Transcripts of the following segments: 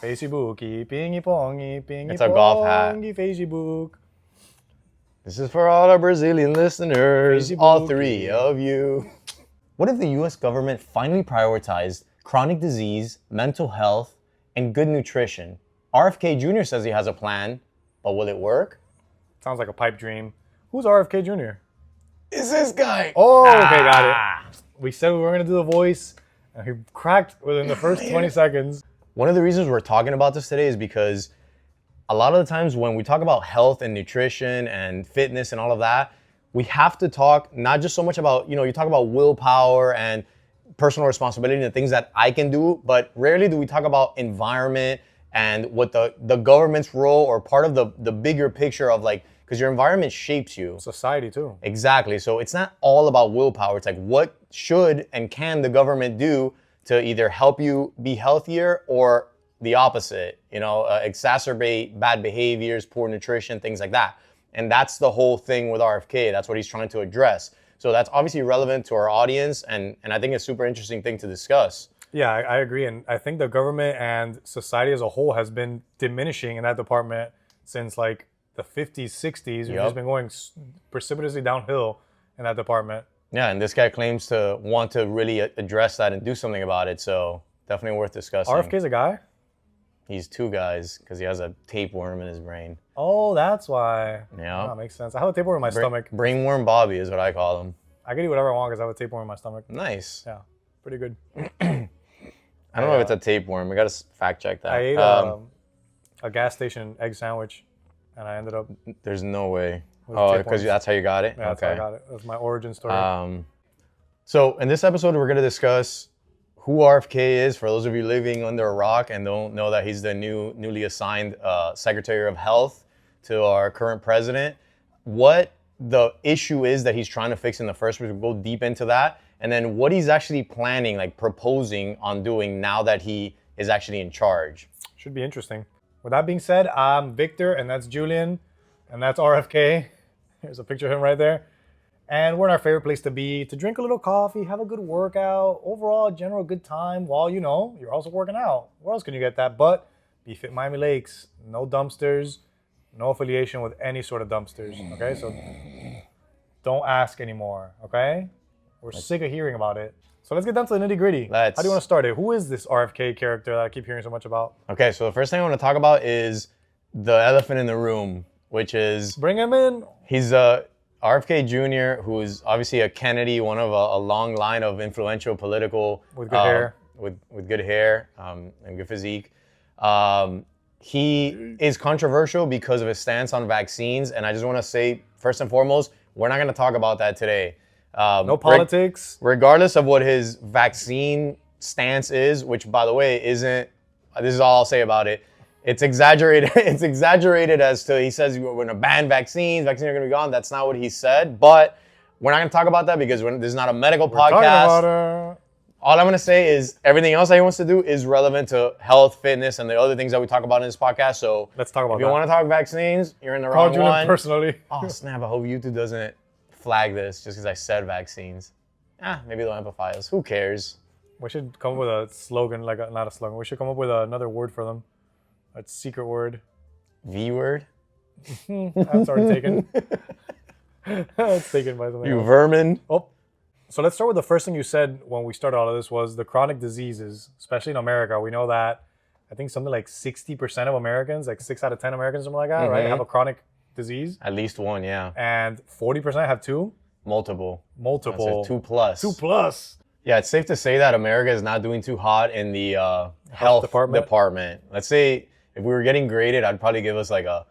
Facebook, pingy pongy, pingy It's a golf hat. pongy, Facebook. This is for all our Brazilian listeners, Facebook. all three of you. What if the US government finally prioritized chronic disease, mental health, and good nutrition? RFK Jr. says he has a plan, but will it work? Sounds like a pipe dream. Who's RFK Jr.? It's this guy. Oh, okay, got it. We said we were going to do the voice, and he cracked within the first 20 seconds. One of the reasons we're talking about this today is because a lot of the times when we talk about health and nutrition and fitness and all of that, we have to talk not just so much about, you talk about willpower and personal responsibility and the things that I can do, but rarely do we talk about environment and what the government's role or part of the bigger picture of because your environment shapes you. Society too. Exactly. So it's not all about willpower. It's like what should and can the government do to either help you be healthier or the opposite, exacerbate bad behaviors, poor nutrition, things like that. And that's the whole thing with RFK. That's what he's trying to address. So that's obviously relevant to our audience, and I think it's a super interesting thing to discuss. Yeah, I agree. And I think the government and society as a whole has been diminishing in that department since the 50s, 60s. We've just been going precipitously downhill in that department. Yeah, and this guy claims to want to really address that and do something about it. So definitely worth discussing. RFK's a guy? He's two guys because he has a tapeworm in his brain. Oh, that's why. Yeah. That makes sense. I have a tapeworm in my stomach. Brainworm Bobby is what I call him. I can eat whatever I want because I have a tapeworm in my stomach. Nice. Yeah, pretty good. I don't know if it's a tapeworm. We got to fact check that. I ate a gas station egg sandwich, and I ended up... There's no way. Oh, because that's how you got it? Yeah, that's how I got it. That's my origin story. So in this episode, we're going to discuss who RFK is, for those of you living under a rock and don't know that he's the newly assigned Secretary of Health to our current president, what the issue is that he's trying to fix in the first place. We'll go deep into that. And then what he's actually planning, proposing on doing now that he is actually in charge. Should be interesting. With that being said, I'm Victor, and that's Julian, and that's RFK. Here's a picture of him right there. And we're in our favorite place to be, to drink a little coffee, have a good workout, overall general good time while, you're also working out. Where else can you get that? But Be Fit Miami Lakes, no dumpsters, no affiliation with any sort of dumpsters, okay? So don't ask anymore, okay? We're sick of hearing about it. So let's get down to the nitty gritty. How do you want to start it? Who is this RFK character that I keep hearing so much about? Okay, so the first thing I want to talk about is the elephant in the room, which is... Bring him in. He's RFK Jr., who is obviously a Kennedy, one of a long line of influential political... With good hair. With good hair and good physique. He is controversial because of his stance on vaccines, and I just want to say, first and foremost, we're not going to talk about that today. No politics. Regardless of what his vaccine stance is, which, by the way, isn't... This is all I'll say about it. It's exaggerated. It's exaggerated as to he says we're going to ban vaccines. Vaccines are going to be gone. That's not what he said. But we're not going to talk about that because this is not a medical podcast. All I'm going to say is everything else that he wants to do is relevant to health, fitness, and the other things that we talk about in this podcast. So let's talk about that. If you want to talk vaccines, you're in the wrong one. Personally. Oh, snap. I hope YouTube doesn't flag this just because I said vaccines. Maybe they'll amplify us. Who cares? We should come up with a slogan, not a slogan. We should come up with another word for them. A secret word. V word? That's already taken. That's taken by something You else. vermin. Oh. So let's start with the first thing you said when we started all of this was the chronic diseases, especially in America. We know that I think something like 60% of Americans, like 6 out of 10 Americans, something like that, right, have a chronic disease. At least one, yeah. And 40% have two? Multiple. 2+. 2+. Yeah, it's safe to say that America is not doing too hot in the health department. Let's say if we were getting graded, I'd probably give us like a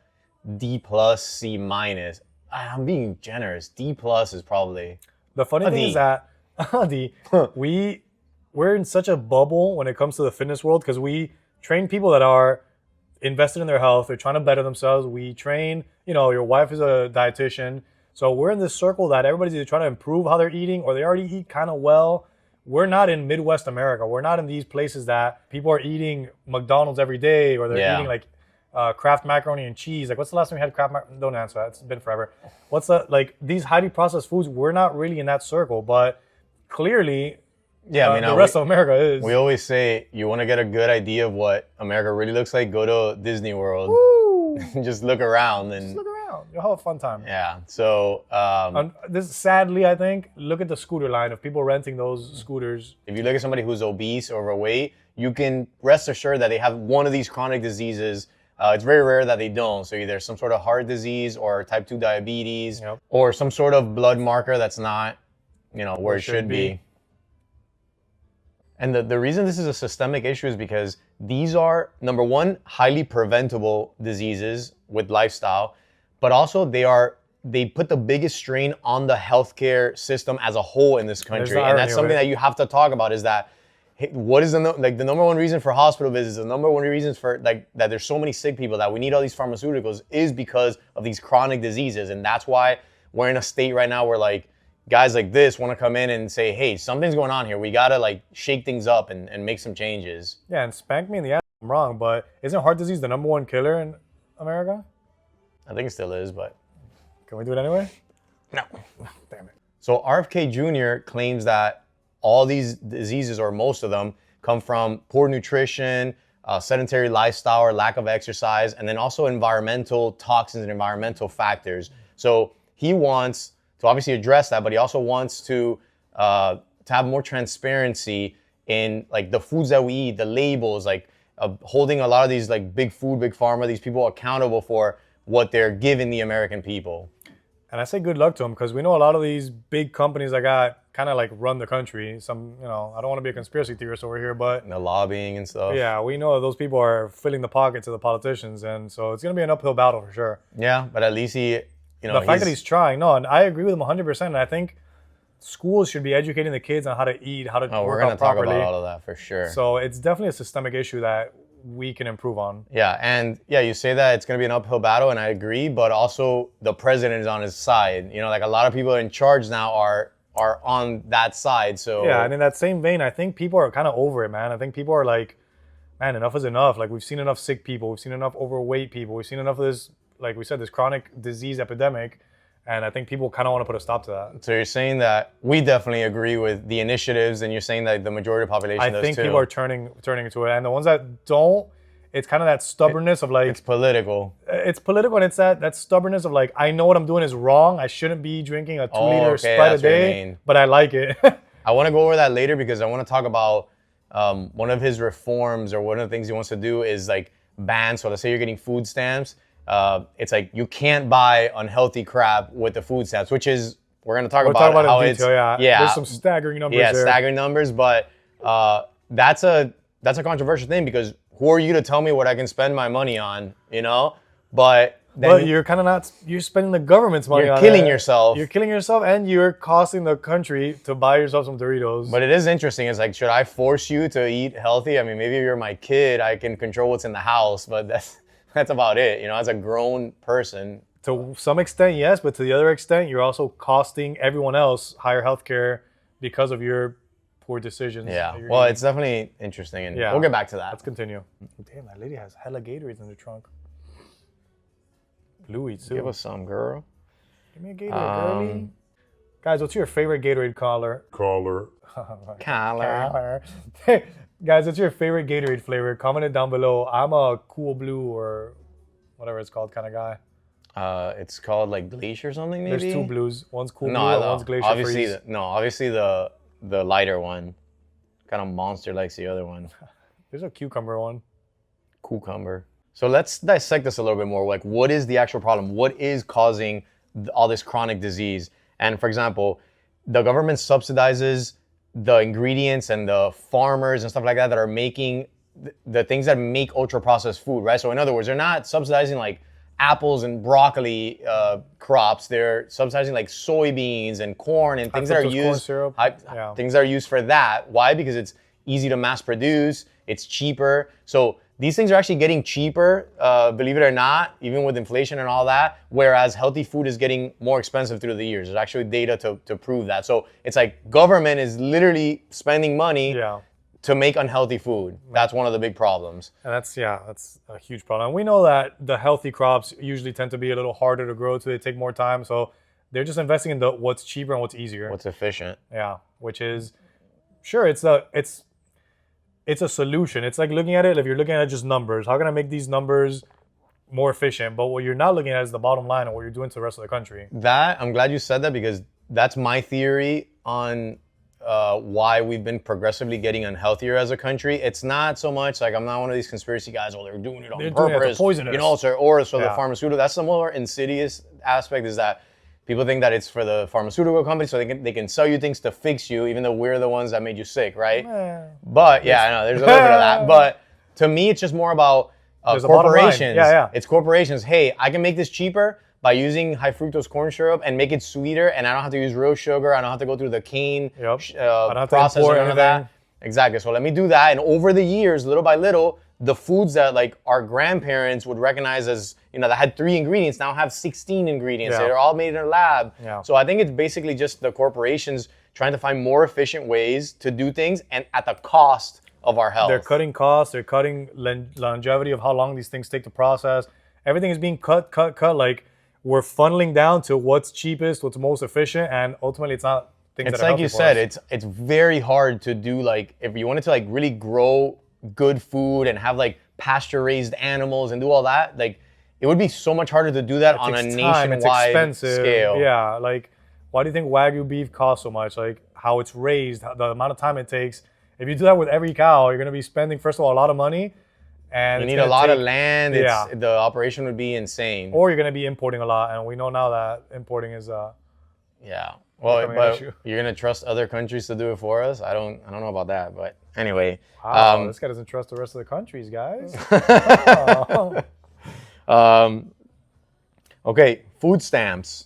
D+, C-. I'm being generous. D+ is probably... The funny thing is that we're in such a bubble when it comes to the fitness world because we train people that are invested in their health. They're trying to better themselves. We train, your wife is a dietitian. So we're in this circle that everybody's either trying to improve how they're eating or they already eat kind of well. We're not in Midwest America. We're not in these places that people are eating McDonald's every day or they're eating Kraft macaroni and cheese. Like, what's the last time we had Kraft macaroni? Don't answer that. It's been forever. What's the, these highly processed foods, we're not really in that circle. But clearly, Yeah, I mean, the rest of America is. we always say you want to get a good idea of what America really looks like. Go to Disney World. Woo! Just look around and Just look around. You'll have a fun time. yeah. So This sadly, I think, look at the scooter line of people renting those scooters. if you look at somebody who's obese or overweight, you can rest assured that they have one of these chronic diseases. It's very rare that they don't. So either some sort of heart disease or type 2 diabetes or some sort of blood marker that's not, where it should be. And the reason this is a systemic issue is because these are, number one, highly preventable diseases with lifestyle, but also they put the biggest strain on the healthcare system as a whole in this country. And that's something that you have to talk about is that what is the number one reason for hospital visits, the number one reason for that there's so many sick people, that we need all these pharmaceuticals is because of these chronic diseases. And that's why we're in a state right now where guys like this want to come in and say, hey, something's going on here. We got to shake things up and make some changes. Yeah, and spank me in the ass if I'm wrong, but isn't heart disease the number one killer in America? I think it still is, but... Can we do it anyway? No. Damn it. So RFK Jr. claims that all these diseases, or most of them, come from poor nutrition, sedentary lifestyle or lack of exercise, and then also environmental toxins and environmental factors. So he wants to obviously address that, but he also wants to have more transparency in the foods that we eat, the labels, holding a lot of these big food, big pharma, these people accountable for what they're giving the American people. And I say good luck to them because we know a lot of these big companies that got kind of run the country. Some, I don't want to be a conspiracy theorist over here, but... And the lobbying and stuff. Yeah, we know those people are filling the pockets of the politicians, and so it's going to be an uphill battle for sure. Yeah, but at least he... the fact that he's trying, no, and I agree with him 100%. And I think schools should be educating the kids on how to eat, how to work out properly. We're going to talk about all of that for sure. So it's definitely a systemic issue that we can improve on. Yeah, and you say that it's going to be an uphill battle, and I agree, but also the president is on his side. A lot of people in charge now are on that side. So yeah, and in that same vein, I think people are kind of over it, man. I think people are man, enough is enough. We've seen enough sick people. We've seen enough overweight people. We've seen enough of this, like we said, this chronic disease epidemic. And I think people kind of want to put a stop to that. So you're saying that we definitely agree with the initiatives, and you're saying that the majority of the population does too. I think people are turning to it. And the ones that don't, it's kind of that stubbornness of it's political. It's political, and it's that stubbornness of I know what I'm doing is wrong. I shouldn't be drinking a 2-liter Sprite a day, but I like it. I want to go over that later because I want to talk about one of his reforms, or one of the things he wants to do is ban. So let's say you're getting food stamps. It's you can't buy unhealthy crap with the food stamps, which is, we're going to talk about how in detail, yeah. There's some staggering numbers there. Staggering numbers, but that's a controversial thing because who are you to tell me what I can spend my money on, But you're kind of not, you're spending the government's money on it. You're killing yourself. You're killing yourself, and you're costing the country to buy yourself some Doritos. But it is interesting. It's should I force you to eat healthy? I mean, maybe if you're my kid, I can control what's in the house, but that's about it. As a grown person. To some extent, yes, but to the other extent, you're also costing everyone else higher healthcare because of your poor decisions. Yeah, well, it's definitely interesting, and we'll get back to that. Let's continue. Damn, that lady has hella Gatorades in the trunk. Louis, too. Give us some, girl. Give me a Gatorade, girlie. Guys, what's your favorite Gatorade color? Color. Hey, guys, what's your favorite Gatorade flavor? Comment it down below. I'm a cool blue or whatever it's called kind of guy. It's called Glacier or something, maybe? There's two blues. One's cool blue and one's Glacier obviously, Freeze. Obviously the lighter one. Kind of monster likes the other one. There's a cucumber one. Cucumber. So let's dissect this a little bit more. What is the actual problem? What is causing all this chronic disease? And for example, the government subsidizes the ingredients and the farmers and stuff like that are making the things that make ultra-processed food, right? So in other words, they're not subsidizing apples and broccoli crops. They're subsidizing soybeans and corn and things that are used. Corn syrup. Things that are used for that. Why? Because it's easy to mass produce. It's cheaper. So these things are actually getting cheaper, believe it or not, even with inflation and all that. Whereas healthy food is getting more expensive through the years. There's actually data to prove that. So it's government is literally spending money to make unhealthy food. That's one of the big problems. And that's a huge problem. And we know that the healthy crops usually tend to be a little harder to grow, so they take more time. So they're just investing in what's cheaper and what's easier. What's efficient. Yeah, which is sure, it's a solution. It's like looking at it. If you're looking at just numbers, how can I make these numbers more efficient? But what you're not looking at is the bottom line and what you're doing to the rest of the country. That I'm glad you said that because that's my theory on why we've been progressively getting unhealthier as a country. It's not so much like I'm not one of these conspiracy guys. Oh, they're doing it on They're purpose. doing it to poison us. You know, so the Yeah. pharmaceutical. That's the more insidious aspect is that people think that it's for the pharmaceutical company, so they can sell you things to fix you, even though we're the ones that made you sick, right? But yeah, I know there's a little bit of that. But to me, it's just more about There's a bottom line. corporations. Yeah. It's corporations. Hey, I can make this cheaper by using high fructose corn syrup and make it sweeter, and I don't have to use real sugar. I don't have to go through the cane I don't have to process import or none of that. anything. Exactly. So let me do that, and over the years, little by little, the foods that like our grandparents would recognize as that had 3 ingredients now have 16 ingredients. Yeah. They're all made in a lab. Yeah. So I think it's basically just the corporations trying to find more efficient ways to do things, and at the cost of our health. They're cutting costs. They're cutting longevity of how long these things take to process. Everything is being cut. Like we're funneling down to what's cheapest, what's most efficient, and ultimately it's not things It's that are like you healthy for said, us. it's very hard to do like if you wanted to like really grow good food and have like pasture raised animals and do all that, like it would be so much harder to do that on a takes time, it's nationwide expensive. scale. Yeah, like why do you think Wagyu beef costs so much? Like how it's raised, the amount of time it takes. If you do that with every cow, you're gonna be spending first of all a lot of money, and You it's need a gonna lot of take- land. Yeah. The operation would be insane. Or you're gonna be importing a lot, and we know now that importing is Yeah. Well, becoming an but issue. you're gonna trust other countries to do it for us? I don't know about that, but anyway. wow. This guy doesn't trust the rest of the countries, guys. Okay, food stamps.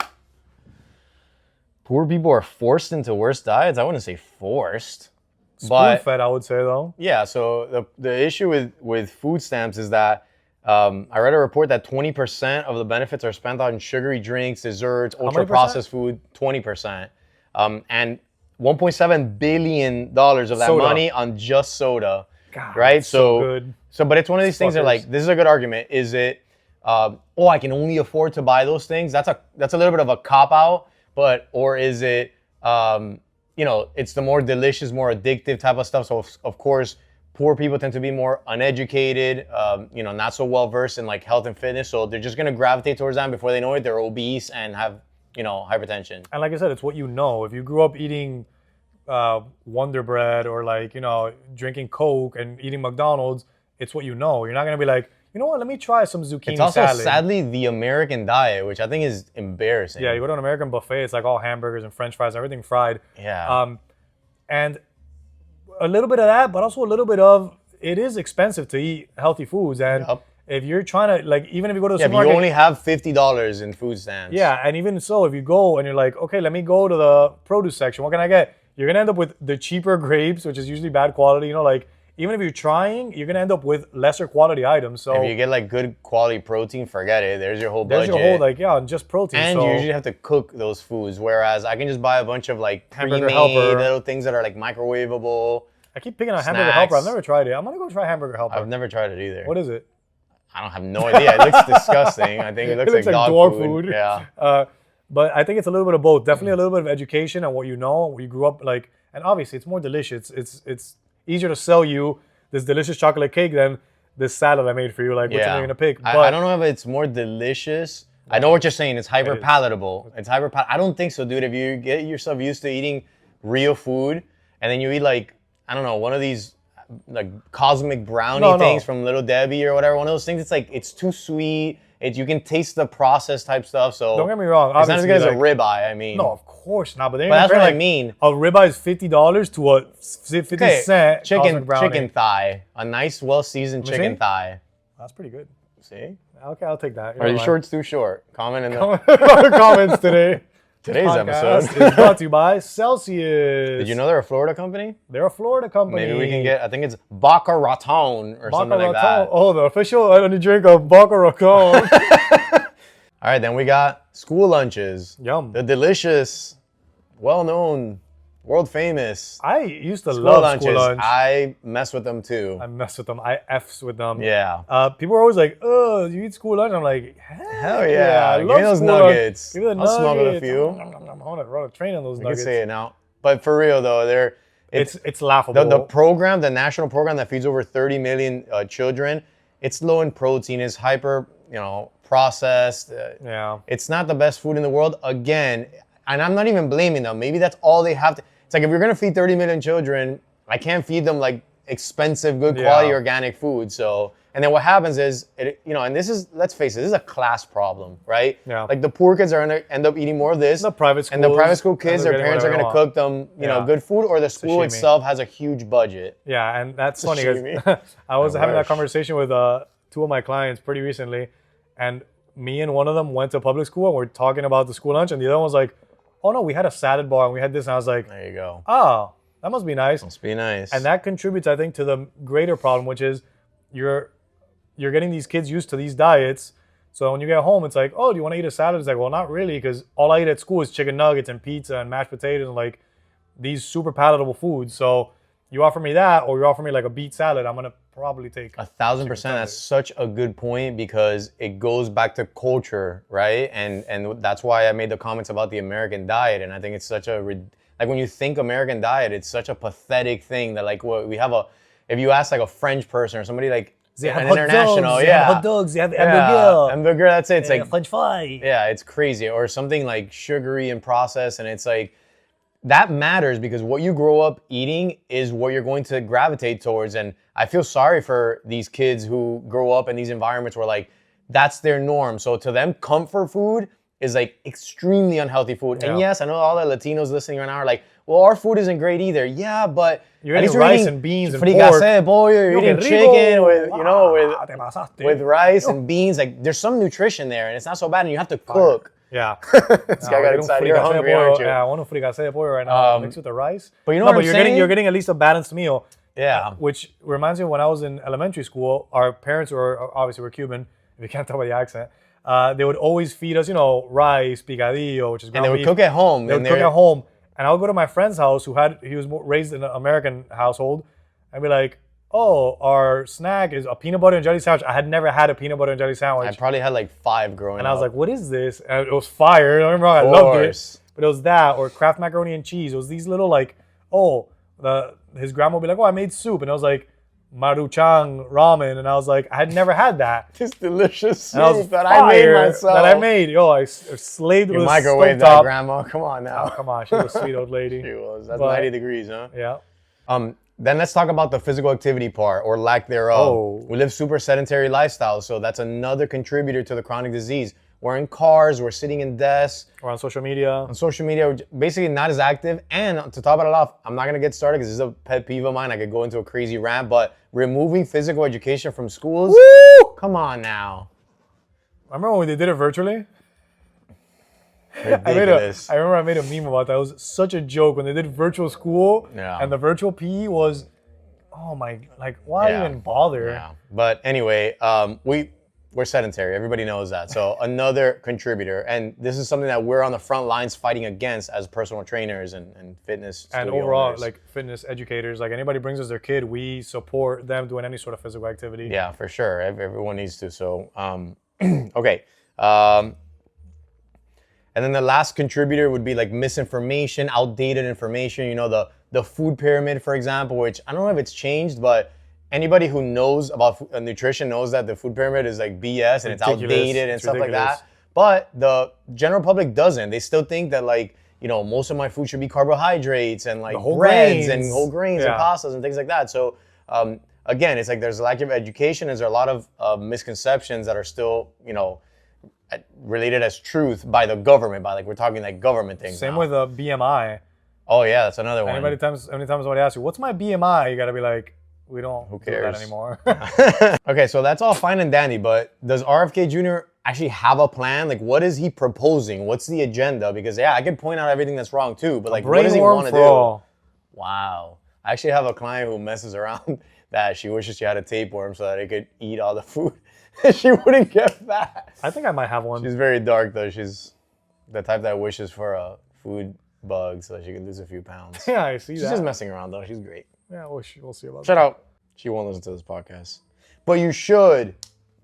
Poor people are forced into worse diets. I wouldn't say forced, but Spoon-fed, I would say though. yeah. So the issue with food stamps is that I read a report that 20% of the benefits are spent on sugary drinks, desserts, many ultra processed food. 20%, and $1.7 billion of that Soda. money on just soda. God, Right? it's so good. But it's one of these things that Fuckers. like this is a good argument. Is it? I can only afford to buy those things. That's a little bit of a cop out. Or is it? It's the more delicious, more addictive type of stuff. So of course, poor people tend to be more uneducated. Not so well versed in like health and fitness. So they're just gonna gravitate towards that. Before they know it, they're obese and have hypertension. And like I said, it's what you know. If you grew up eating Wonder Bread or like drinking Coke and eating McDonald's, it's what you know. You're not gonna be like, you know what? Let me try some zucchini It's also salad. sadly the American diet, which I think is embarrassing. Yeah, you go to an American buffet, it's like all hamburgers and French fries, everything fried. Yeah. And a little bit of that, but also a little bit of it is expensive to eat healthy foods. And Yep. if you're trying to like, even if you go to the Yeah, but supermarket, you only have $50 in food stamps. yeah, and even so, if you go and you're like, okay, let me go to the produce section, what can I get? You're gonna end up with the cheaper grapes, which is usually bad quality. Like even if you're trying, you're gonna end up with lesser quality items. So If you get like good quality protein, forget it. There's your whole there's budget. your whole just protein. and so you usually have to cook those foods, whereas I can just buy a bunch of like Hamburger pre-made Helper. little things that are like microwavable. I keep picking on Hamburger Snacks. Helper. I've never tried it. I'm gonna go try Hamburger Helper. I've never tried it either. What is it? I don't have no idea. It looks disgusting. I think it looks, It looks like dog dog food. food. Yeah. But I think it's a little bit of both. Definitely a little bit of education and what you know, what you grew up like, and obviously it's more delicious. It's easier to sell you this delicious chocolate cake than this salad I made for you. Like, which one are you gonna pick? I don't know if it's more delicious. I know what you're saying. It's hyper palatable. I don't think so, dude. If you get yourself used to eating real food and then you eat like, I don't know, one of these like cosmic brownie things from Little Debbie or whatever, one of those things, it's like, it's too sweet. You can taste the proccent type stuff. So Don't get me wrong. it's not as good as a like, ribeye. I mean, No, of course not. But that's what I mean. A ribeye is $50 to a 50-cent cosmic brownie. chicken thigh, a nice, well-seasoned Let me chicken see. thigh. That's pretty good. See? Okay, I'll take that. Are you sure it's too short? Comment in the Comments today. today's Podcast episode. is brought to you by Celsius. Did you know they're a Florida company? They're a Florida company. Maybe we can get, I think it's Boca Raton or something like that. Oh, the official energy drink of Boca Raton. All right, then we got school lunches. Yum. The delicious, well-known, world-famous I used to school love lunches. school lunch. I mess with them too. I mess with them. I F's with them. Yeah. People are always like, oh, you eat school lunch? I'm like, Hell yeah. I Give love me those school lunch. nuggets. Give me the I'll smuggle a nuggets. few. I'm on a train on those You can nuggets. say it now. But for real though, it's laughable. The program, the national program that feeds over 30 million children, it's low in protein, it's hyper, processed. Yeah. It's not the best food in the world. Again, and I'm not even blaming them. Maybe that's all they have to. It's like if you're gonna feed 30 million children, I can't feed them like expensive, good quality organic food. So, and then what happens is, and this is, let's face it, this is a class problem, right? Yeah. Like the poor kids are gonna end up eating more of this. The private schools, and the private school kids, their parents are gonna cook them, good food, or the school Sashimi. itself has a huge budget. Yeah, and that's funny because I was having that conversation with two of my clients pretty recently, and me and one of them went to public school and we're talking about the school lunch, and the other one was like, "Oh no, we had a salad bar and we had this," and I was like, "There you go. Oh, that must be nice." Must be nice. And that contributes, I think, to the greater problem, which is you're getting these kids used to these diets. So when you get home, it's like, "Oh, do you want to eat a salad?" It's like, well, not really, because all I eat at school is chicken nuggets and pizza and mashed potatoes and like these super palatable foods. So you offer me that, or you offer me like a beet salad, I'm gonna probably take 1,000%. That's such a good point, because it goes back to culture, right? And that's why I made the comments about the American diet. And I think it's such a like when you think American diet, it's such a pathetic thing that like we have if you ask like a French person or somebody like they have an hot international, dogs, they have hot dogs, they have hamburger, that's it. It's like French fry. Yeah, it's crazy, or something like sugary and processed, and it's like that matters because what you grow up eating is what you're going to gravitate towards. And I feel sorry for these kids who grow up in these environments where like that's their norm. So to them, comfort food is like extremely unhealthy food. And yes, I know all the Latinos listening right now are like, well, our food isn't great either. Yeah, but you're eating rice and beans and pork. You're eating chicken with rice and beans. Like there's some nutrition there, and it's not so bad. And you have to cook. Yeah. This guy got excited. You're hungry, aren't you? Yeah, I want to fricassé de pollo right now. Mixed with the rice. But you know what I'm saying? You're getting at least a balanced meal. Yeah. Which reminds me of when I was in elementary school, our parents were Cuban, if you can't tell by the accent. They would always feed us, rice, picadillo, which is ground beef. And they would cook at home. They would cook at home. And I would go to my friend's house he was raised in an American household, and be like, "Oh, our snack is a peanut butter and jelly sandwich." I had never had a peanut butter and jelly sandwich. I probably had like 5 growing up. And I was like, "What is this?" And it was fire. Don't get me wrong, I loved it. But it was that, or Kraft macaroni and cheese. It was these little his grandma would be like, "Oh, I made soup," and I was like, Maruchan ramen, and I was like, I had never had that. This delicious soup that I made myself. I slaved with a microwave that, grandma. Come on now. Oh, come on, she was a sweet old lady. She was. That's 90 degrees, huh? Yeah. Then let's talk about the physical activity part, or lack thereof. We live super sedentary lifestyles, so that's another contributor to the chronic disease. We're in cars, we're sitting in desks. Or on social media. On social media, we're basically not as active. And to top it all off, I'm not going to get started because this is a pet peeve of mine. I could go into a crazy rant, but removing physical education from schools? Woo! Come on now. I remember when they did it virtually. Ridiculous. I remember I made a meme about that. It was such a joke when they did virtual school and the virtual PE was, why even bother? Yeah. But anyway, we're sedentary. Everybody knows that. So another contributor, and this is something that we're on the front lines fighting against as personal trainers and fitness and overall owners. Like fitness educators. Like anybody brings us their kid, we support them doing any sort of physical activity. Yeah, for sure. Everyone needs to. So okay. And then the last contributor would be like misinformation, outdated information. The food pyramid, for example, which I don't know if it's changed, but anybody who knows about nutrition knows that the food pyramid is like BS and it's outdated and stuff like that. But the general public doesn't. They still think that most of my food should be carbohydrates and like breads and whole grains and pastas and things like that. So again, it's like there's a lack of education. There's a lot of misconceptions that are still, related as truth by the government. We're talking like government things. Same with the BMI. Oh yeah, that's another one. Anytime somebody asks you, "What's my BMI?" You gotta be like, we don't do that anymore. Okay, so that's all fine and dandy, but does RFK Jr. actually have a plan? Like, what is he proposing? What's the agenda? Because, I could point out everything that's wrong too, but what does he want to do? Wow. I actually have a client who messes around that she wishes she had a tapeworm so that it could eat all the food. She wouldn't get fat. I think I might have one. She's very dark, though. She's the type that wishes for a food bug so she can lose a few pounds. Yeah, I see that. She's just messing around, though. She's great. Yeah, we'll see about that. Shut out. She won't listen to this podcast. But you should,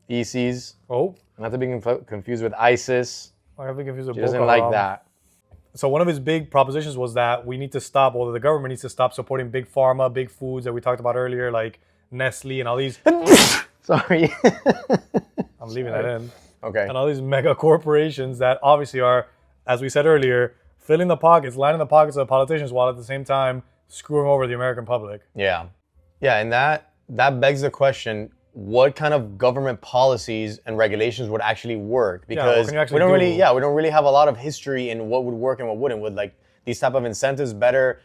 ECs. Oh. Not to be confused with ISIS. I have to confuse with She doesn't like that. So one of his big propositions was that we need to stop, or the government needs to stop supporting big pharma, big foods that we talked about earlier, like Nestle and all these. Sorry. I'm leaving that in. Okay. And all these mega corporations that obviously are, as we said earlier, filling the pockets, lining the pockets of the politicians while at the same time screwing over the American public. Yeah. Yeah, and that begs the question, what kind of government policies and regulations would actually work? Because can you actually we don't do? really, we don't really have a lot of history in what would work and what wouldn't. Would like these type of incentives, better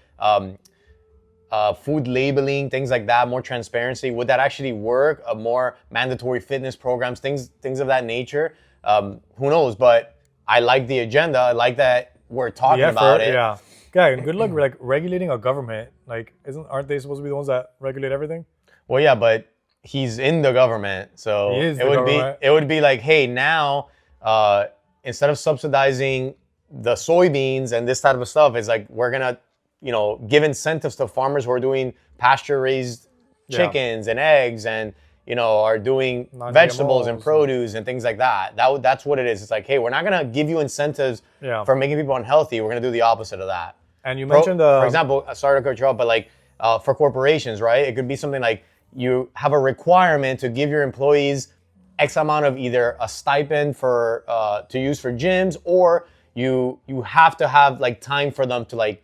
food labeling, things like that, more transparency, would that actually work? More mandatory fitness programs, things of that nature. Who knows? But I like the agenda. I like that we're talking about it. Yeah. Yeah, and good luck like regulating a government. Like, aren't they supposed to be the ones that regulate everything? Well, yeah, but he's in the government, so He is it the would government. be it would be like, hey, now instead of subsidizing the soybeans and this type of stuff, it's like we're gonna, give incentives to farmers who are doing pasture-raised chickens and eggs and are doing vegetables and produce and things like that. That's what it is. It's like, hey, we're not gonna give you incentives for making people unhealthy. We're gonna do the opposite of that. And you mentioned for example, sorry to cut you off, but like for corporations, right? It could be something like you have a requirement to give your employees X amount of either a stipend for to use for gyms, or you have to have like time for them to like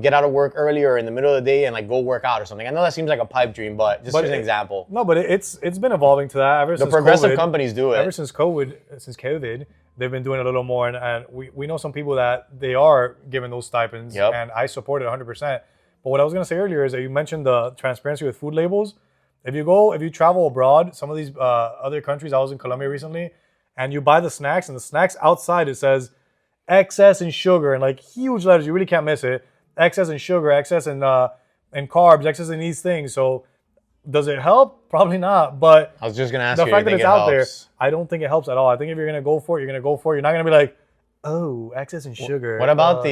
get out of work earlier in the middle of the day and like go work out or something. I know that seems like a pipe dream, but just as an example. No, but it's been evolving to that ever since progressive COVID. companies do it. Ever since COVID, they've been doing it a little more, and we know some people that they are giving those stipends, and I support it 100%. But what I was gonna say earlier is that you mentioned the transparency with food labels. If you travel abroad, some of these other countries, I was in Colombia recently, and you buy the snacks, and the snacks outside it says excess in sugar, and like huge letters, you really can't miss it. Excess in sugar, excess in carbs, excess in these things. So does it help? Probably not. But I was just gonna ask the you, fact that it's out there, helps? I don't think it helps at all. I think if you're gonna go for it, you're gonna go for it. You're not gonna be like, oh, excess in sugar. What about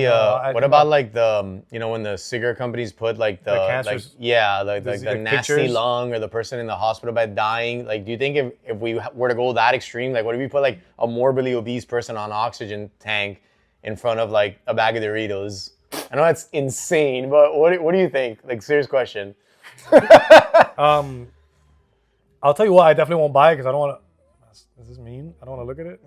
like the when the cigarette companies put like the cancerous, the nasty pictures? Lung or the person in the hospital bed dying? Like, do you think if we were to go that extreme, like what if you put like a morbidly obese person on oxygen tank in front of like a bag of Doritos? I know that's insane, but what do you think? Like, serious question. I'll tell you what, I definitely won't buy it because I don't want to. Does this mean I don't want to look at it?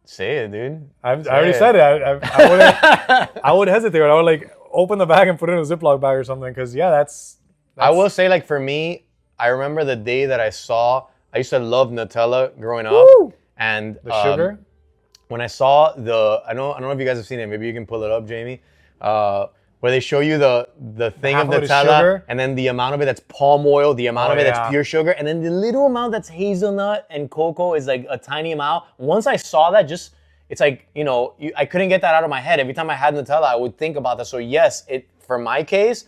Say it, dude. I already said it. I wouldn't. I would hesitate. I would like open the bag and put it in a Ziploc bag or something. Because that's. I will say, like, for me, I remember the day that I used to love Nutella growing up. Woo! And The sugar. When I saw I don't know if you guys have seen it. Maybe you can pull it up, Jamie. Where they show you the thing of half of it is Nutella, sugar? and then the amount of it that's palm oil, the amount of it yeah. that's pure sugar, and then the little amount that's hazelnut and cocoa is like a tiny amount. Once I saw that, it's like, I couldn't get that out of my head. Every time I had Nutella, I would think about that. So yes, for my case,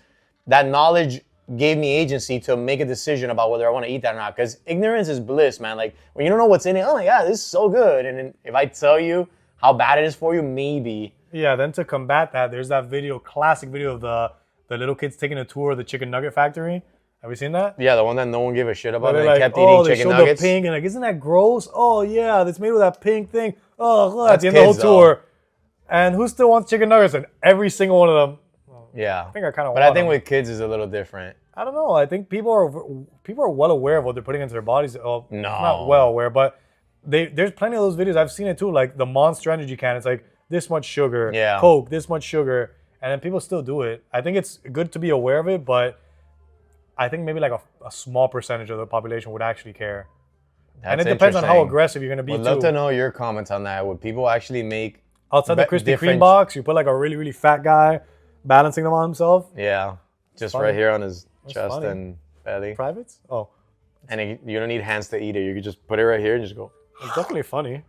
that knowledge gave me agency to make a decision about whether I want to eat that or not. Because ignorance is bliss, man. Like, when you don't know what's in it, oh my God, this is so good. And then if I tell you how bad it is for you, maybe. Yeah, then to combat that, there's that classic video of the little kids taking a tour of the chicken nugget factory. Have you seen that? Yeah, the one that no one gave a shit about. They like, kept eating chicken nuggets. The pink and like, isn't that gross? Oh yeah, that's made with that pink thing. Oh, look, at That's the end of the whole kids, tour. And who still wants chicken nuggets? And every single one of them. Yeah, I think I kind of. But I think with kids is a little different. I don't know. I think people are well aware of what they're putting into their bodies. Oh, no, not well aware, but there's plenty of those videos. I've seen it too. Like the Monster Energy can. It's like this much sugar. Yeah. Coke, this much sugar, and then people still do it. I think it's good to be aware of it, but I think maybe like a small percentage of the population would actually care. And it depends on how aggressive you're going to be. Would love to know your comments on that. Would people actually make outside the Krispy Kreme box? You put like a really, really fat guy balancing them on himself. Yeah, just right here on his chest and belly. Privates? Oh. And you don't need hands to eat it. You could just put it right here and just go. It's definitely funny.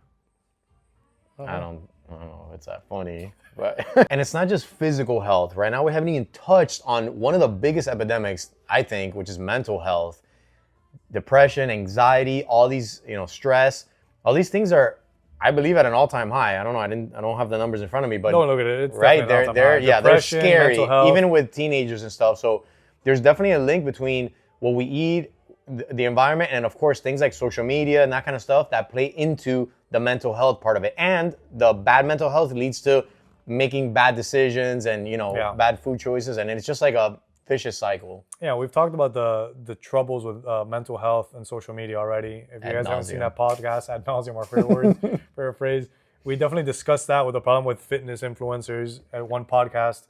I don't know if it's that funny. But and it's not just physical health. Right now we haven't even touched on one of the biggest epidemics, I think, which is mental health. Depression, anxiety, all these, stress, all these things are, I believe, at an all-time high. I don't know. I don't have the numbers in front of me, but don't look at it. It's right. They're scary, even with teenagers and stuff. So there's definitely a link between what we eat, the environment, and of course things like social media and that kind of stuff that play into the mental health part of it. And the bad mental health leads to making bad decisions and, bad food choices. And it's just like a vicious cycle. Yeah, we've talked about the troubles with mental health and social media already. If you guys haven't seen that podcast, ad nauseum, our favorite words, favorite phrase, we definitely discussed that with the problem with fitness influencers at one podcast.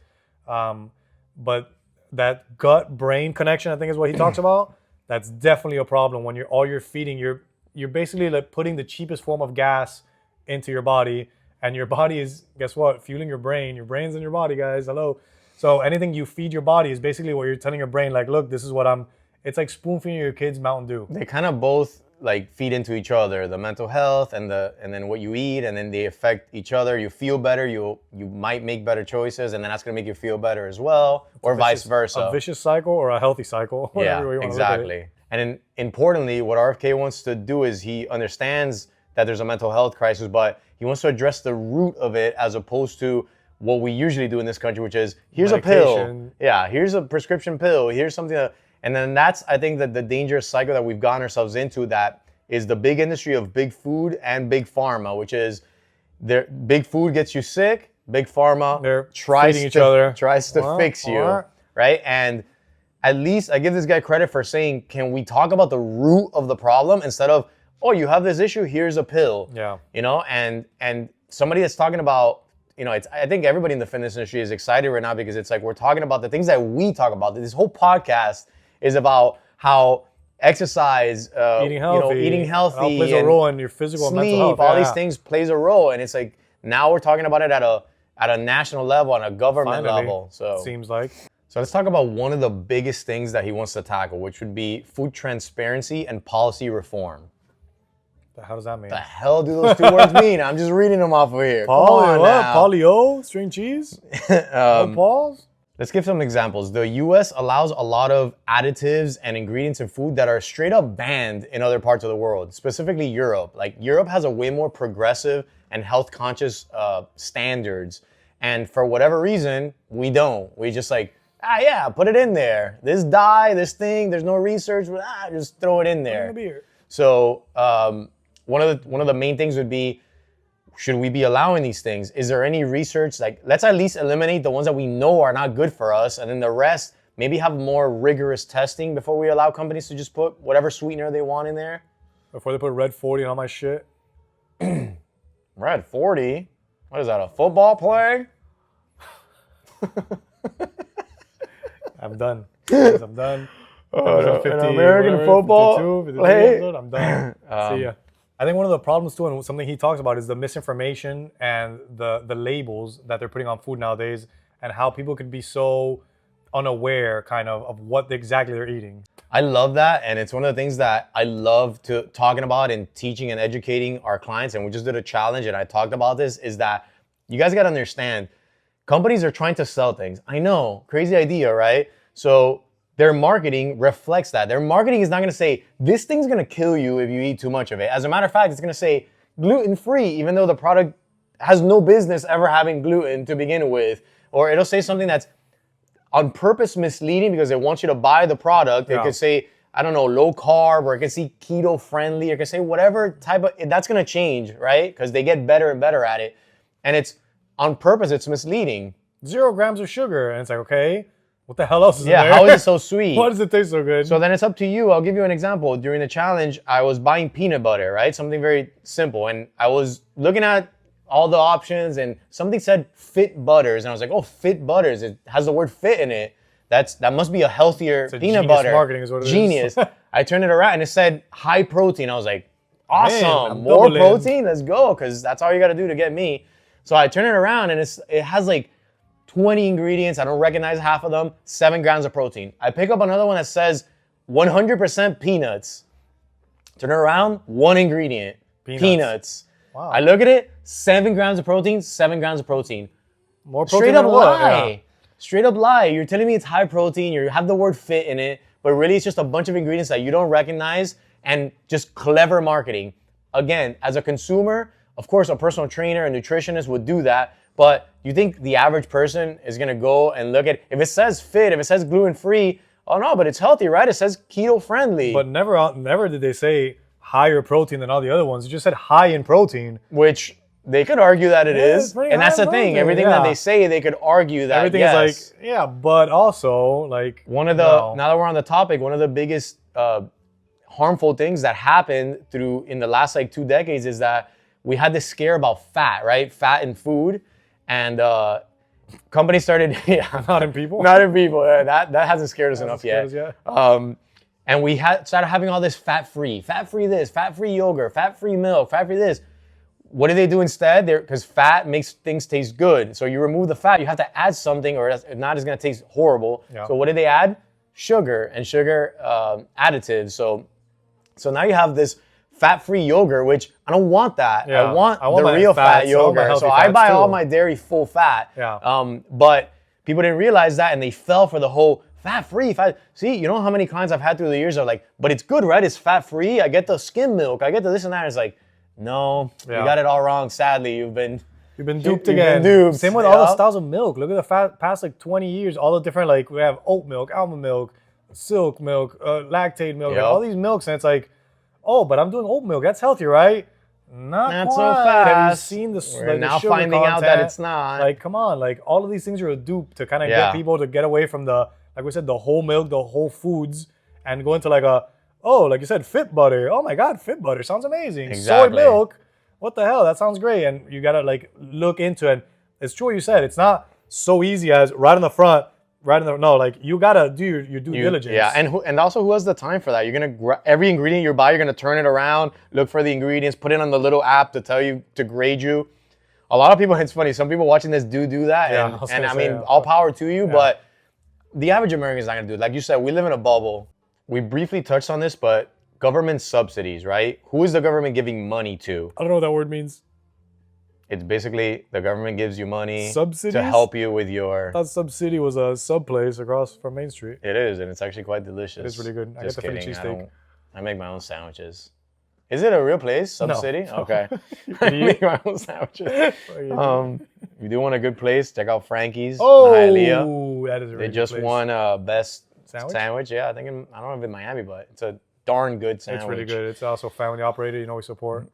But that gut-brain connection, I think is what he talks about. That's definitely a problem when you're feeding, you're basically like putting the cheapest form of gas into your body, and your body is, guess what, fueling your brain. Your brain's in your body, guys. Hello. So anything you feed your body is basically what you're telling your brain, like, look, this is what it's like spoon feeding your kids Mountain Dew. They kind of both like feed into each other, the mental health and then what you eat, and then they affect each other. You feel better, you might make better choices, and then that's gonna make you feel better as well, or vice versa. A vicious cycle or a healthy cycle. Yeah, exactly. And then importantly, what RFK wants to do is he understands that there's a mental health crisis, but he wants to address the root of it as opposed to what we usually do in this country, which is here's medication. A pill. Yeah, here's a prescription pill. Here's something and then that's, I think, that the dangerous cycle that we've gotten ourselves into, that is the big industry of big food and big pharma, which is big food gets you sick, big pharma tries to fix you, right? And at least I give this guy credit for saying, can we talk about the root of the problem instead of, oh, you have this issue, here's a pill. Yeah. And somebody that's talking about, I think everybody in the fitness industry is excited right now because it's like we're talking about the things that we talk about. This whole podcast is about how exercise, eating healthy, plays a role in your physical sleep, and mental health. All these things plays a role, and it's like now we're talking about it at a national level, on a government level. So seems like. So let's talk about one of the biggest things that he wants to tackle, which would be food transparency and policy reform. The hell does that mean? The hell do those two words mean? I'm just reading them off of here. Polio? String cheese? No pause? Let's give some examples. The US allows a lot of additives and ingredients in food that are straight up banned in other parts of the world, specifically Europe. Like Europe has a way more progressive and health conscious standards. And for whatever reason, we don't. We just like, put it in there. This dye, this thing, there's no research, but just throw it in there. So one of the main things would be, should we be allowing these things? Is there any research? Like, let's at least eliminate the ones that we know are not good for us, and then the rest, maybe have more rigorous testing before we allow companies to just put whatever sweetener they want in there. Before they put Red 40 on my shit. Red 40? What is that, a football play? I'm done. Guys, I'm done. An American football 52, play? I'm done. See ya. I think one of the problems too, and something he talks about, is the misinformation and the labels that they're putting on food nowadays, and how people can be so unaware kind of what exactly they're eating. I love that, and it's one of the things that I love talking about and teaching and educating our clients, and we just did a challenge and I talked about this, is that you guys got to understand, companies are trying to sell things. I know, crazy idea, right? So their marketing reflects that. Their marketing is not going to say, this thing's going to kill you if you eat too much of it. As a matter of fact, it's going to say gluten-free, even though the product has no business ever having gluten to begin with. Or it'll say something that's on purpose misleading because it wants you to buy the product. It could say, I don't know, low carb, or it can say keto friendly, or it can say whatever type of, that's going to change, right? Because they get better and better at it. And it's on purpose, it's misleading. 0 grams of sugar. And it's like, okay, what the hell else is in there? Yeah, how is it so sweet? Why does it taste so good? So then it's up to you. I'll give you an example. During the challenge, I was buying peanut butter, right? Something very simple. And I was looking at all the options, and something said fit butters. And I was like, oh, fit butters. It has the word fit in it. That must be a healthier peanut butter. Marketing is what it Genius. is. I turned it around and it said high protein. I was like, awesome. Man, more protein? Let's go. Because that's all you got to do to get me. So I turn it around and it has like 20 ingredients. I don't recognize half of them. 7 grams of protein. I pick up another one that says 100% peanuts. Turn it around, 1 ingredient. Peanuts. Wow. I look at it, 7 grams of protein, 7 grams of protein. More protein Straight up than what? lie. Yeah. Straight up lie. You're telling me it's high protein, you have the word fit in it, but really it's just a bunch of ingredients that you don't recognize, and just clever marketing. Again, as a consumer, of course, a personal trainer, a nutritionist would do that, but you think the average person is gonna go and look at, if it says fit, if it says gluten-free, oh no, but it's healthy, right? It says keto-friendly. But never did they say higher protein than all the other ones. It just said high in protein. Which They could argue that it Yeah, it's is, pretty and that's high the thing. protein, Everything that yeah. they say, they could argue that. Everything yes. is like, yeah, but also like One of the no. now that we're on the topic, one of the biggest harmful things that happened in the last like 2 decades is that we had this scare about fat, right? Fat in food, and companies started Not in people. not in people. That hasn't scared us enough scared yet. us yet. And we started having all this fat-free this, fat-free yogurt, fat-free milk, fat-free this. What do they do instead? Because fat makes things taste good. So you remove the fat, you have to add something, or if not, it's gonna taste horrible. Yeah. So what did they add? Sugar and sugar additives. So now you have this fat-free yogurt, which I don't want that. Yeah. I want I want the my real fats. fat I want my yogurt. healthy So I fats buy all too. my dairy full fat. Yeah. But people didn't realize that, and they fell for the whole fat-free. See, you know how many clients I've had through the years are like, but it's good, right? It's fat-free. I get the skim milk. I get the this and that. It's like, no, you got it all wrong. Sadly, you've been duped you've again. been duped. Same with all the styles of milk. Look at the past like 20 years. All the different, like, we have oat milk, almond milk, silk milk, lactate milk, Yep. all these milks, and it's like, oh, but I'm doing oat milk. That's healthy, right? Not so quite. fast. Have you seen the We're like, the now sugar finding out that content? it's not. Like, come on, like all of these things are a dupe to kind of Yeah. get people to get away from the, like we said, the whole milk, the whole foods, and go into like like you said, fit butter. Oh my God, fit butter sounds amazing. Exactly. Soy milk, what the hell? That sounds great. And you gotta like look into it. It's true what you said. It's not so easy as right in the front, like you gotta do your due diligence. Yeah, and also who has the time for that? You're gonna every ingredient you buy, you're gonna turn it around, look for the ingredients, put it on the little app to tell you to grade you. A lot of people, it's funny. Some people watching this do that, Yeah, and I mean, all power to you. But the average American is not gonna do it. Like you said, we live in a bubble. We briefly touched on this, but government subsidies, right? Who is the government giving money to? I don't know what that word means. It's basically the government gives you money Subsidies? to help you with your. I thought Sub City was a sub place across from Main Street. It is, and it's actually quite delicious. It is really good. I Just get the Philly kidding. cheesesteak. I make my own sandwiches. Is it a real place, Sub No. City? No. Okay. I make my own sandwiches. If you do want a good place, check out Frankie's in Hialeah. That is a really They good just place. won best Sandwich? sandwich. Yeah, I think I don't know if in Miami, but it's a darn good sandwich. It's really good. It's also family operated. You know, we support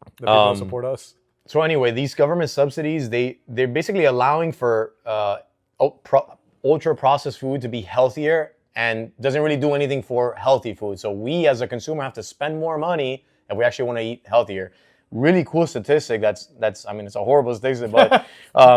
the people that support us. So anyway, these government subsidies, they're basically allowing for ultra processed food to be healthier and doesn't really do anything for healthy food. So we as a consumer have to spend more money if we actually want to eat healthier. Really cool statistic. That's I mean, it's a horrible statistic, but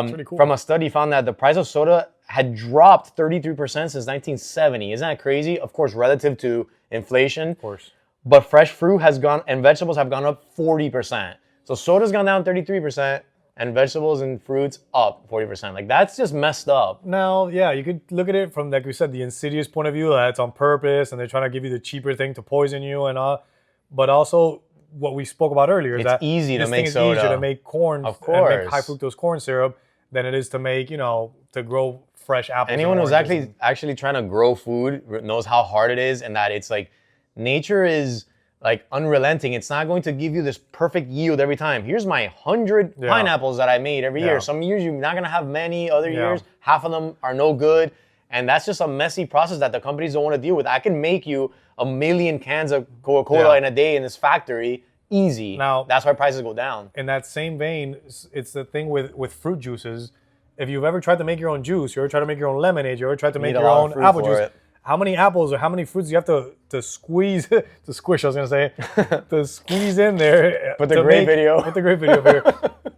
pretty cool. from a study found that the price of soda had dropped 33% since 1970. Isn't that crazy? Of course, relative to inflation. Of course. But fresh fruit has gone and vegetables have gone up 40%. So soda's gone down 33% and vegetables and fruits up 40%. Like that's just messed up. Now, yeah, you could look at it from, like we said, the insidious point of view, that it's on purpose and they're trying to give you the cheaper thing to poison you and all. But also, what we spoke about earlier is It's that easy to this make thing is soda. easier to make corn Of and make course. high fructose corn syrup than it is to make, to grow fresh apples. and Anyone who's oranges. actually trying to grow food knows how hard it is, and that it's like nature is like unrelenting. It's not going to give you this perfect yield every time. Here's my 100 pineapples that I made every year. Some years you're not gonna have many. Other years, half of them are no good, and that's just a messy process that the companies don't want to deal with. I can make you 1 million cans of Coca-Cola in a day in this factory, easy. Now, that's why prices go down. In that same vein, it's the thing with fruit juices. If you've ever tried to make your own juice, you ever tried to make your own lemonade, you ever tried to make need a your lot of own fruit apple for juice, it. how many apples or how many fruits do you have to squeeze, to squish, I was going to say, to squeeze in there. Put the great video. Put the great video here.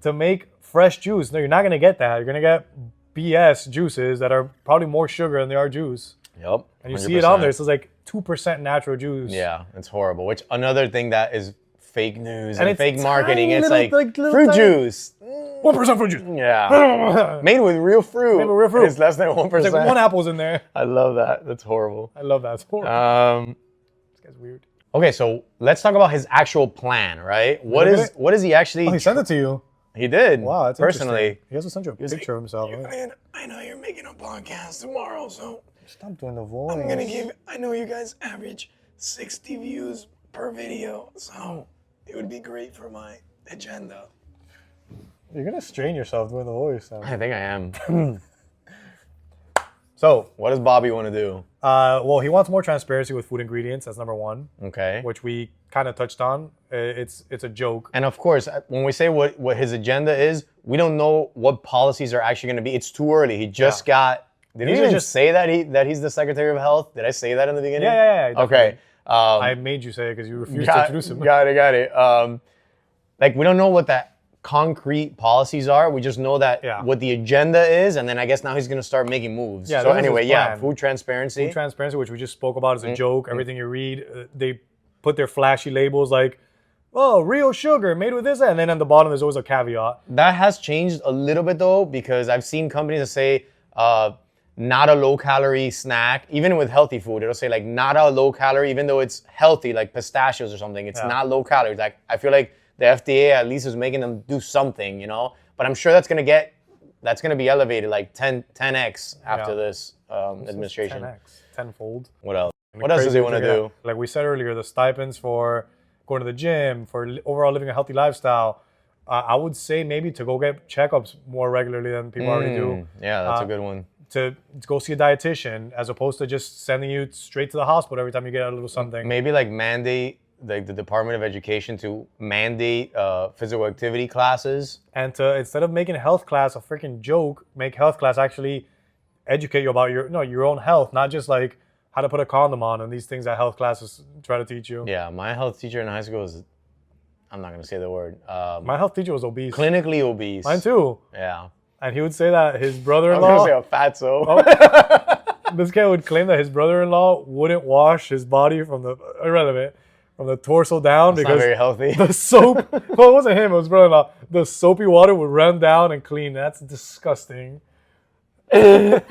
To make fresh juice. No, you're not going to get that. You're going to get BS juices that are probably more sugar than they are juice. Yep. And you see it on 100%. there. So it's like 2% natural juice. Yeah, it's horrible. Which another thing that is fake news and it's fake marketing. tiny It's little, like little fruit tiny- juice. 1% fruit juice. Yeah. Made with real fruit. Made with real fruit. It's less than 1%. It's like 1 apple's in there. I love that. That's horrible. I love that. It's horrible. This guy's weird. Okay, so let's talk about his actual plan, right? What look at is it? what is he actually? Oh, he sent it to you. He did. Wow, that's personally. interesting. He also sent you a picture of himself. Right? Man, I know you're making a podcast tomorrow, so Stop doing the voice. I'm gonna give. I know you guys average 60 views per video, so it would be great for my agenda. You're gonna strain yourself doing the voice. I think I am. So, what does Bobby want to do? Well, he wants more transparency with food ingredients. That's number one. Okay. Which we kind of touched on. It's a joke. And of course, when we say what his agenda is, we don't know what policies are actually going to be. It's too early. He just got. Did he even just say that he's the Secretary of Health? Did I say that in the beginning? Yeah. Okay. I made you say it because you refused to introduce him. Got it. Like, we don't know what that concrete policies are. We just know that what the agenda is, and then I guess now he's going to start making moves. Yeah, so anyway, food transparency. Food transparency, which we just spoke about, is a joke. Everything you read, they put their flashy labels like, oh, real sugar made with this, and then on the bottom there's always a caveat. That has changed a little bit though, because I've seen companies that say not a low-calorie snack. Even with healthy food, it'll say like not a low-calorie, even though it's healthy, like pistachios or something. It's not low-calorie. Like, I feel like the FDA at least is making them do something, you know? But I'm sure that's gonna be elevated like 10x after this administration. 10x, tenfold. What else? What else does he want to do? Like we said earlier, the stipends for going to the gym, for overall living a healthy lifestyle. I would say maybe to go get checkups more regularly than people already do. Yeah, that's a good one. To go see a dietitian as opposed to just sending you straight to the hospital every time you get a little something. Maybe like mandate like the Department of Education to mandate physical activity classes. And to, instead of making health class a freaking joke, make health class actually educate you about your own health, not just like how to put a condom on and these things that health classes try to teach you. Yeah, my health teacher in high school was, I'm not going to say the word. My health teacher was obese. Clinically obese. Mine too. Yeah. And he would say that his brother-in-law... I was going to say a fatso. This guy would claim that his brother-in-law wouldn't wash his body from the torso down. That's because not very healthy. The soap... Well, it wasn't him, it was his brother-in-law. The soapy water would run down and clean. That's disgusting. That's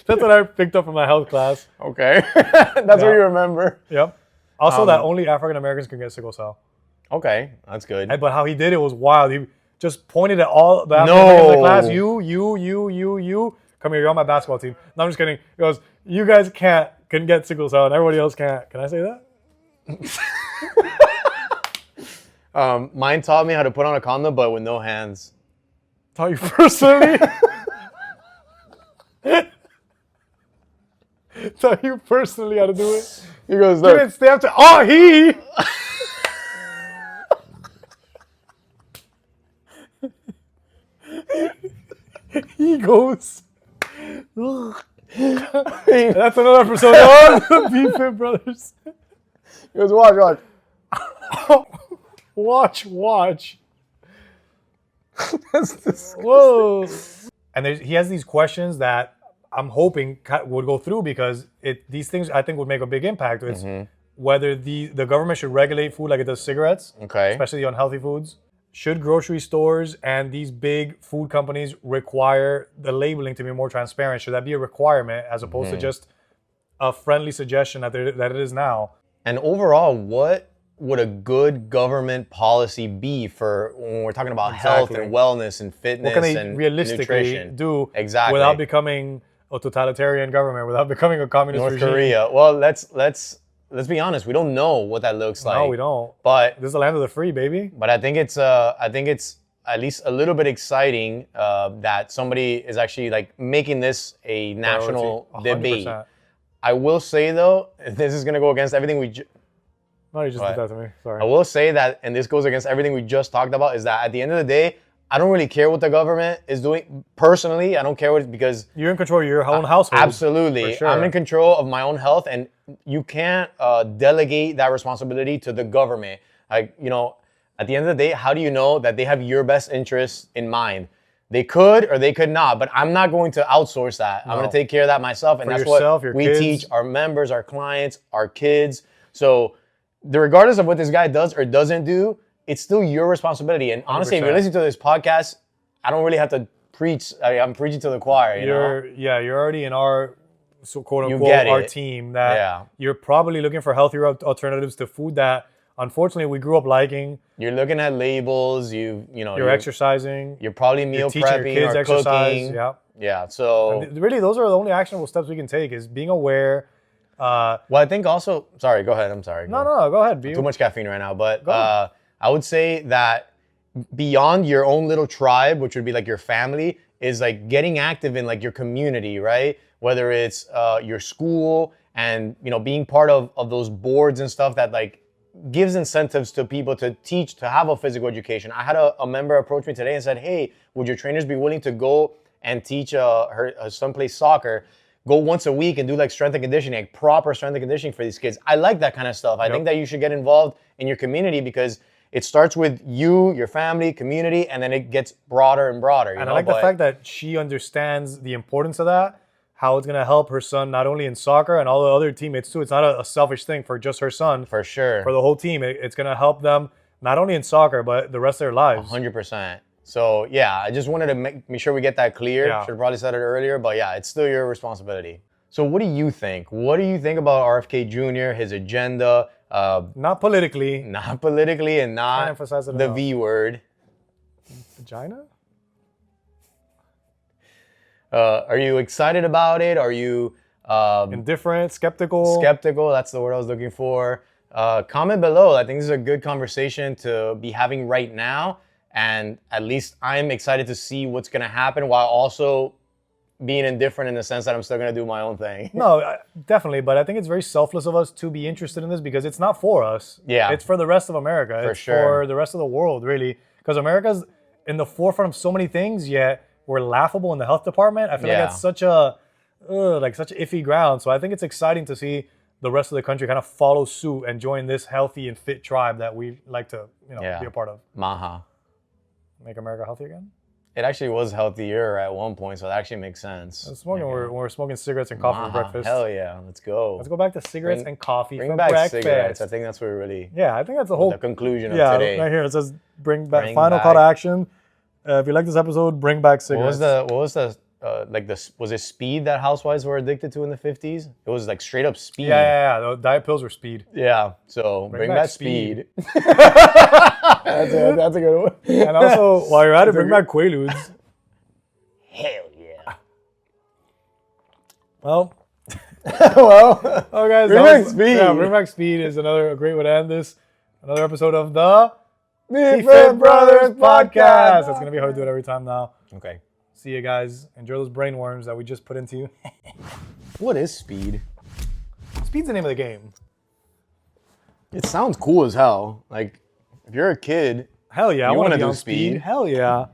what I picked up from my health class. Okay. That's what you remember. Yep. Also, that only African Americans can get sickle cell. Okay, that's good. But how he did it was wild. He just pointed at all the African Americans in the class. You. Come here, you're on my basketball team. No, I'm just kidding. He goes, you guys can get sickle cell and everybody else can't. Can I say that? Mine taught me how to put on a condom, but with no hands. Taught you personally? Taught you personally how to do it? He goes, look. You didn't stay up to, oh, he! He goes. That's another episode of the B-Fit Brothers. He goes, watch. That's disgusting. Whoa. And he has these questions that I'm hoping would go through because these things I think would make a big impact. It's whether the government should regulate food like it does cigarettes, especially the unhealthy foods. Should grocery stores and these big food companies require the labeling to be more transparent? Should that be a requirement as opposed to just a friendly suggestion that it is now? And overall, what would a good government policy be for when we're talking about health and wellness and fitness and nutrition? What can they realistically do without becoming a totalitarian government, without becoming a communist regime? North Korea. Well, let's be honest. We don't know what that looks like. No, we don't. But this is the land of the free, baby. But I think it's at least a little bit exciting that somebody is actually like making this a national debate. I will say though, this is gonna go against everything No, you just did that to me. Sorry. I will say that, and this goes against everything we just talked about, is that at the end of the day, I don't really care what the government is doing. Personally, I don't care because you're in control of your own household. Absolutely. Sure. I'm in control of my own health, and you can't delegate that responsibility to the government. Like, at the end of the day, how do you know that they have your best interests in mind? They could or they could not, but I'm not going to outsource that. No. I'm going to take care of that myself, and that's what we teach our members, our clients, our kids. So regardless of what this guy does or doesn't do, it's still your responsibility. And honestly, 100%. If you're listening to this podcast, I don't really have to preach. I'm preaching to the choir. You're already in our quote unquote our team. You're probably looking for healthier alternatives to food that unfortunately we grew up liking. You're looking at labels. You're exercising. You're probably meal prepping your kids or cooking. Yeah. So really, those are the only actionable steps we can take: is being aware. Well, I think also. Sorry, go ahead. I'm sorry. No, go ahead. Too much caffeine right now, but I would say that beyond your own little tribe, which would be like your family, is like getting active in like your community, right? whether it's your school and, being part of those boards and stuff that like gives incentives to people to teach, to have a physical education. I had a member approach me today and said, hey, would your trainers be willing to go and teach her son plays soccer, go once a week and do like strength and conditioning, like proper strength and conditioning for these kids. I like that kind of stuff. I think that you should get involved in your community because it starts with you, your family, community, and then it gets broader and broader. And I like the fact that she understands the importance of that, how it's going to help her son not only in soccer and all the other teammates too. It's not a selfish thing for just her son. For sure. For the whole team. It's going to help them not only in soccer, but the rest of their lives. 100%. So, yeah, I just wanted to make sure we get that clear. Yeah. Should have probably said it earlier, but yeah, it's still your responsibility. So what do you think? What do you think about RFK Jr., his agenda? Not politically. Not politically and not emphasize it the enough. V word. Vagina? Are you excited about it? Are you Indifferent, skeptical? skeptical? That's the word I was looking for. Comment below. I think this is a good conversation to be having right now. And at least I'm excited to see what's going to happen while also being indifferent in the sense that I'm still going to do my own thing. No, definitely. But I think it's very selfless of us to be interested in this because it's not for us. Yeah. It's for the rest of America. For it's sure. for the rest of the world, really. Because America's in the forefront of so many things, yet we're laughable in the health department. I feel like that's such a such iffy ground. So I think it's exciting to see the rest of the country kind of follow suit and join this healthy and fit tribe that we like to be a part of. Maha. Make America healthy again? It actually was healthier at one point, so that actually makes sense. We're smoking cigarettes and coffee for breakfast. Hell yeah, let's go. Let's go back to cigarettes and coffee for Bring back breakfast. cigarettes. I think that's what we really. Yeah, I think that's the whole The conclusion of yeah, today. right here it says bring back Bring final back- call to action. If you like this episode, bring back cigarettes. What was the was it speed that housewives were addicted to in the 50s? It was like straight up speed. Yeah. The diet pills were speed. Yeah. So bring back back speed. speed. That's a good one. And also, while you're at it, bring back Quaaludes. Hell yeah. Well, Well, oh guys, Bring that back was- speed. Yeah, bring back speed is a great way to end this. Another episode of the Fit Fit Brothers Podcast. That's gonna be how we do it every time now. Okay. See you guys. Enjoy those brainworms that we just put into you. What is speed? Speed's the name of the game. It sounds cool as hell. Like if you're a kid, Hell yeah, I You want wanna to be do on speed. speed? Hell yeah.